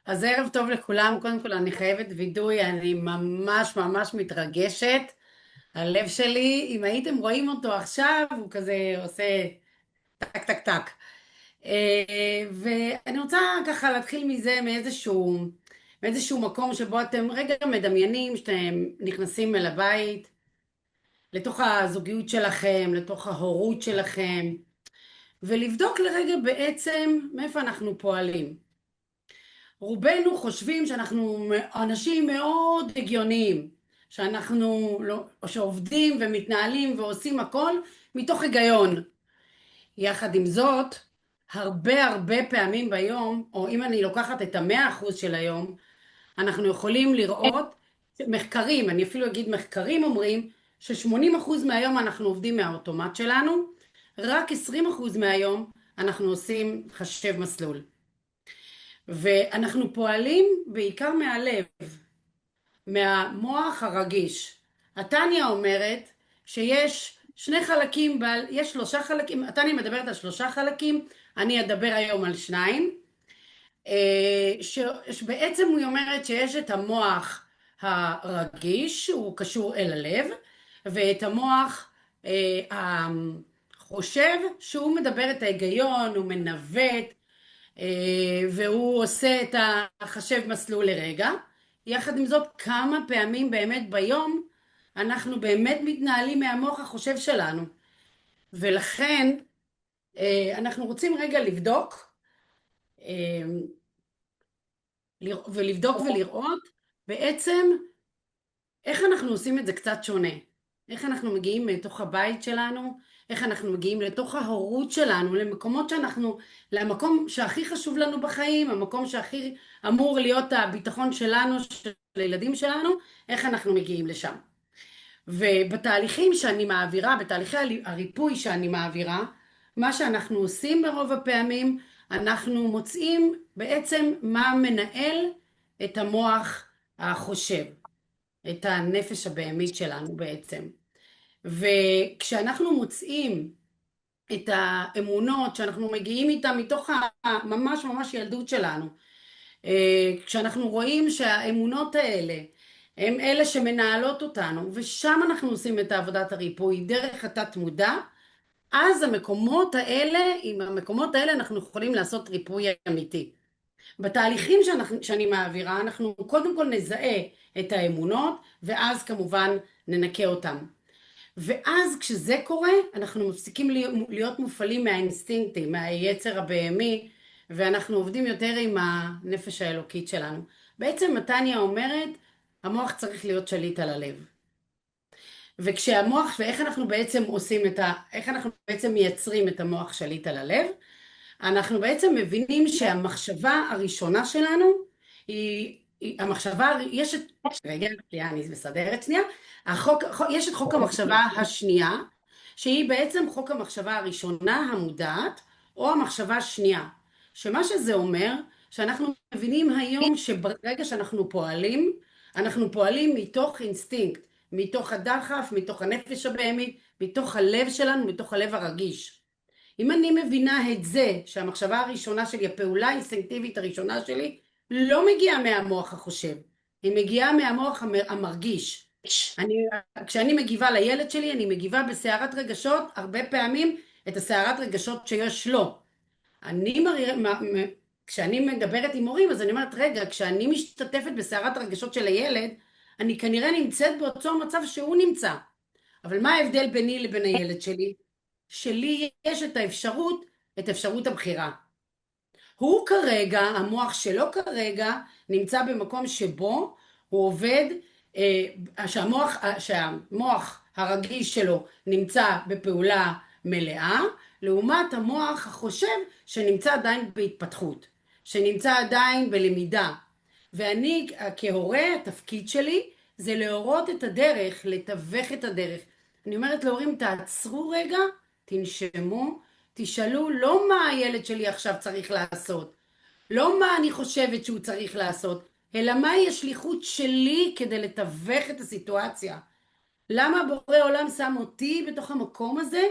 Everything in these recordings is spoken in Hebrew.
אז ערב טוב לכולם. קודם כל אני חייבת וידוי, אני ממש ממש מתרגשת. הלב שלי, אם הייתם רואים אותו עכשיו, הוא כזה עושה טק טק טק. ואני רוצה ככה להתחיל מזה מאיזשהו מקום שבו אתם רגע מדמיינים שאתם נכנסים אל הבית, לתוך הזוגיות שלכם, לתוך ההורות שלכם, ולבדוק לרגע בעצם מאיפה אנחנו פועלים. רובנו חושבים שאנחנו אנשים מאוד הגיוניים, שאנחנו לא, שעובדים ומתנהלים ועושים הכל מתוך היגיון. יחד עם זאת, הרבה פעמים ביום, או אם אני לוקחת את 100% של היום, אנחנו יכולים לראות מחקרים, אני אפילו אגיד מחקרים אומרים, ש80% מהיום אנחנו עובדים מהאוטומט שלנו, רק 20% מהיום אנחנו עושים חשב מסלול. ואנחנו פועלים בעיקר מהלב, מהמוח הרגיש. התניה אומרת שיש שני חלקים, יש 3 חלקים, התניה מדברת על 3 חלקים, אני אדבר היום על 2, שבעצם היא אומרת שיש את המוח הרגיש, הוא קשור אל הלב, ואת המוח החושב, שהוא מדבר את ההיגיון, הוא מנווט, והוא עושה את החשב מסלול לרגע. יחד עם זאת, כמה פעמים באמת ביום אנחנו באמת מתנהלים מהמוח החושב שלנו. ולכן אנחנו רוצים רגע לבדוק, אה, ולבדוק ולראות בעצם איך אנחנו עושים את זה קצת שונה. איך אנחנו מגיעים לתוך הבית שלנו, איך אנחנו מגיעים לתוך ההורות שלנו, למקום שהכי חשוב לנו בחיים, המקום שהכי אמור להיות הביטחון שלנו, של הילדים שלנו, איך אנחנו מגיעים לשם. ובתהליכים שאני מעבירה, בתהליכי הריפוי שאני מעבירה, מה שאנחנו עושים ברוב הפעמים, אנחנו מוצאים בעצם מה מנהל את המוח החושב, את הנפש הבהמית שלנו בעצם. וכשאנחנו מוצאים את האמונות שאנחנו מגיעים איתן מתוך ממש ממש ילדות שלנו, כשאנחנו רואים שהאמונות האלה הם אלה שמנהלות אותנו, ושם אנחנו עושים את עבודת הריפוי דרך התת מודע, אז עם המקומות האלה אנחנו יכולים לעשות ריפוי אמיתי. בתהליכים שאני מעבירה, אנחנו קודם כל נזהה את האמונות, ואז כמובן ננקה אותם. ואז כשזה קורה, אנחנו מפסיקים להיות מופעלים מהאינסטינקטים, מהיצר הבהמי, ואנחנו עובדים יותר עם הנפש האלוקית שלנו. בעצם מתניה אומרת, המוח צריך להיות שליט על הלב. ואיך אנחנו בעצם איך אנחנו בעצם מייצרים את המוח שליט על הלב? אנחנו בעצם מבינים שהמחשבה הראשונה שלנו רגע, אני מסדרת שנייה. יש את חוק המחשבה השנייה, שהיא בעצם חוק המחשבה הראשונה המודעת, או המחשבה השנייה. שמה שזה אומר, שאנחנו מבינים היום שברגע שאנחנו פועלים, אנחנו פועלים מתוך אינסטינקט, מתוך הדחף, מתוך הנפש הבהמית, מתוך הלב שלנו, מתוך הלב הרגיש. אם אני מבינה את זה, שהמחשבה הראשונה שלי, הפעולה האינסטינקטיבית הראשונה שלי, לא מגיעה מהמוח החושב, היא מגיעה מהמוח המרגיש. כשאני מגיבה לילד שלי, אני מגיבה בסערת רגשות, הרבה פעמים את הסערת רגשות שיש לו. כשאני מדברת עם הורים, אז אני אומרת, רגע, כשאני משתתפת בסערת הרגשות של הילד, אני כנראה נמצאת באותו מצב שהוא נמצא. אבל מה ההבדל ביני לבין הילד שלי? שלי יש את אפשרות הבחירה. הוא כרגע, המוח שלו כרגע, נמצא במקום שבו הוא עובד, שהמוח הרגיש שלו נמצא בפעולה מלאה, לעומת המוח החושב שנמצא עדיין בהתפתחות, שנמצא עדיין בלמידה. ואני כהורה, התפקיד שלי זה להורות את הדרך, לתווך את הדרך. אני אומרת להורים, תעצרו רגע, תנשמו, תשאלו לא מה הילד שלי עכשיו צריך לעשות, לא מה אני חושבת שהוא צריך לעשות, אלא מהי השליחות שלי כדי לתווך את הסיטואציה. למה בורא עולם שם אותי בתוך המקום הזה?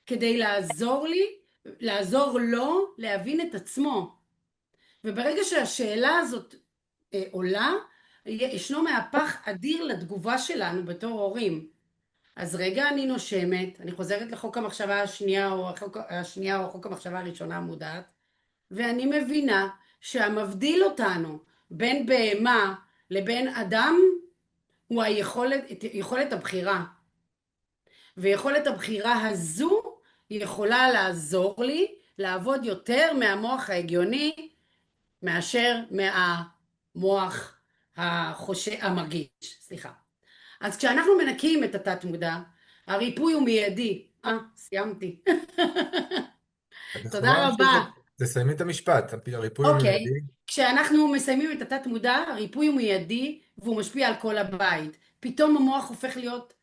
כדי לעזור לו להבין את עצמו. וברגע שהשאלה הזאת עולה, ישנו מהפך אדיר לתגובה שלנו בתור הורים. אז רגע אני נושמת, אני חוזרת לחוק המחשבה השנייה או חוק המחשבה הראשונה המודעת, ואני מבינה שהמבדיל אותנו בין בהמה לבין אדם הוא יכולת הבחירה. ויכולת הבחירה הזו יכולה לעזור לי לעבוד יותר מהמוח ההגיוני מאשר מהמוח המרגיש, סליחה. אז כשאנחנו מנקים את התת מודע, הריפוי הוא מיידי. סיימתי. את יכולה תודה להמשיך, רבה. תסיימי את המשפט, הריפוי הוא אוקיי, מיידי. כשאנחנו מסיימים את התת מודע, הריפוי הוא מיידי והוא משפיע על כל הבית. פתאום המוח הופך להיות